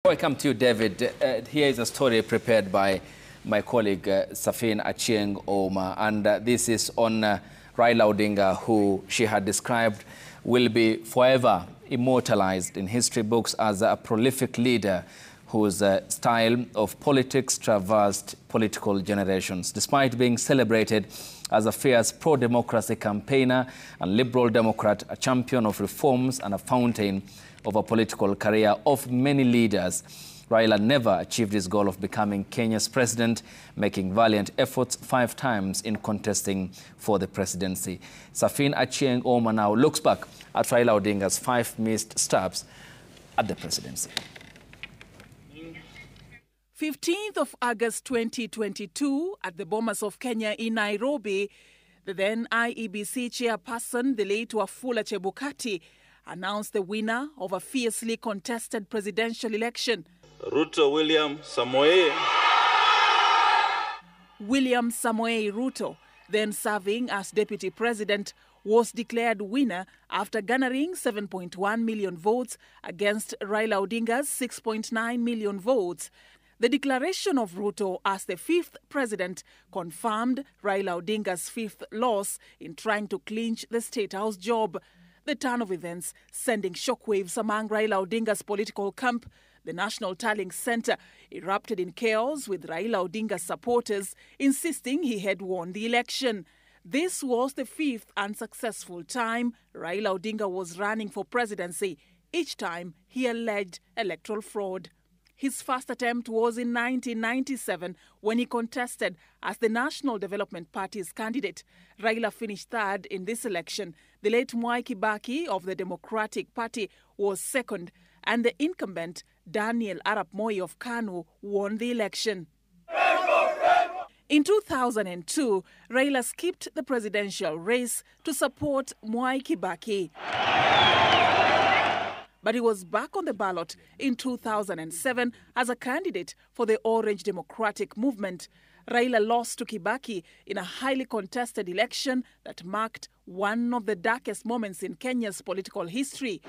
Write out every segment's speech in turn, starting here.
Before I come to you, David, here is a story prepared by my colleague Safin Achieng Oma, and this is on Raila Odinga, who she had described will be forever immortalized in history books as a prolific leader whose style of politics traversed political generations. Despite being celebrated as a fierce pro-democracy campaigner and liberal democrat, a champion of reforms and a fountain of a political career of many leaders, Raila never achieved his goal of becoming Kenya's president, making valiant efforts 5 times in contesting for the presidency. Safin Achieng Oma now looks back at Raila Odinga's 5 missed stabs at the presidency. 15th of August 2022, at the Bomas of Kenya in Nairobi, the then IEBC chairperson, the late Wafula Chebukati, announced the winner of a fiercely contested presidential election. William Samoei Ruto, then serving as deputy president, was declared winner after garnering 7.1 million votes against Raila Odinga's 6.9 million votes. The declaration of Ruto as the 5th president confirmed Raila Odinga's 5th loss in trying to clinch the State House job. The turn of events sending shockwaves among Raila Odinga's political camp. The National Tallying Centre erupted in chaos, with Raila Odinga's supporters insisting he had won the election. This was the 5th unsuccessful time Raila Odinga was running for presidency. Each time he alleged electoral fraud. His first attempt was in 1997 when he contested as the National Development Party's candidate. Raila finished 3rd in this election. The late Mwai Kibaki of the Democratic Party was 2nd, and the incumbent Daniel Arap Moi of KANU won the election. In 2002, Raila skipped the presidential race to support Mwai Kibaki. But he was back on the ballot in 2007 as a candidate for the Orange Democratic Movement. Raila lost to Kibaki in a highly contested election that marked one of the darkest moments in Kenya's political history.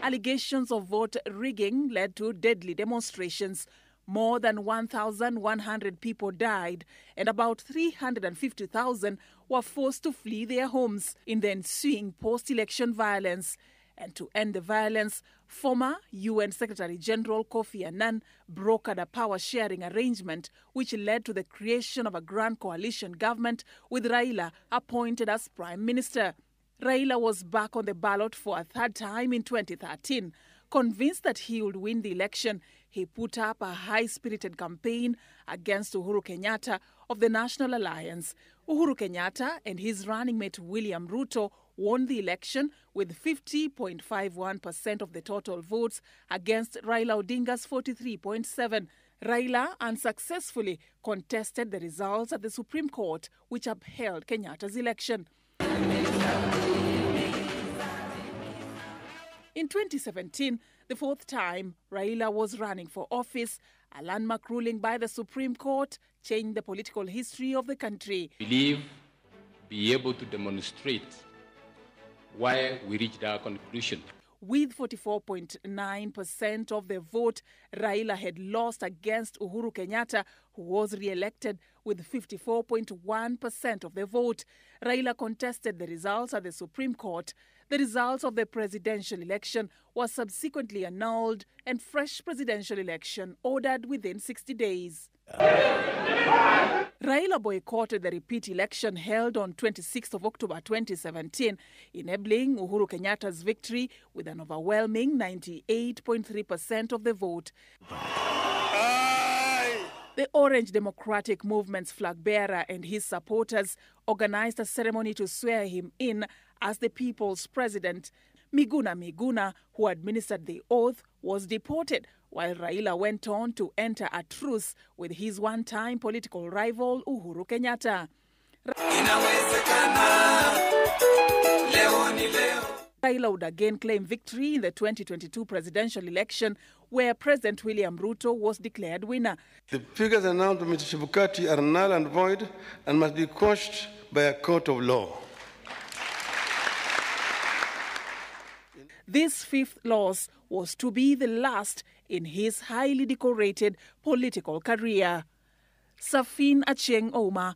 Allegations of vote rigging led to deadly demonstrations. More than 1,100 people died, and about 350,000 were forced to flee their homes in the ensuing post-election violence. And to end the violence, former UN Secretary-General Kofi Annan brokered a power-sharing arrangement which led to the creation of a grand coalition government with Raila appointed as Prime Minister. Raila was back on the ballot for a 3rd time in 2013. Convinced that he would win the election, he put up a high-spirited campaign against Uhuru Kenyatta of the National Alliance. Uhuru Kenyatta and his running mate William Ruto won the election with 50.51% of the total votes against Raila Odinga's 43.7%. Raila unsuccessfully contested the results at the Supreme Court, which upheld Kenyatta's election. In 2017, the 4th time Raila was running for office, a landmark ruling by the Supreme Court changed the political history of the country. Be able to demonstrate why we reached our conclusion. With 44.9% of the vote, Raila had lost against Uhuru Kenyatta, who was re-elected with 54.1% of the vote. Raila contested the results at the Supreme Court. The results of the presidential election were subsequently annulled and fresh presidential election ordered within 60 days. Raila boycotted the repeat election held on 26th of October 2017, enabling Uhuru Kenyatta's victory with an overwhelming 98.3% of the vote. The Orange Democratic Movement's flag bearer and his supporters organized a ceremony to swear him in as the people's president. Miguna, who administered the oath, was deported, while Raila went on to enter a truce with his one-time political rival Uhuru Kenyatta. Raila would again claim victory in the 2022 presidential election, where President William Ruto was declared winner. The figures announced by Mr. Chebukati are null and void and must be quashed by a court of law. This 5th loss was to be the last in his highly decorated political career. Safin Acheng Oma,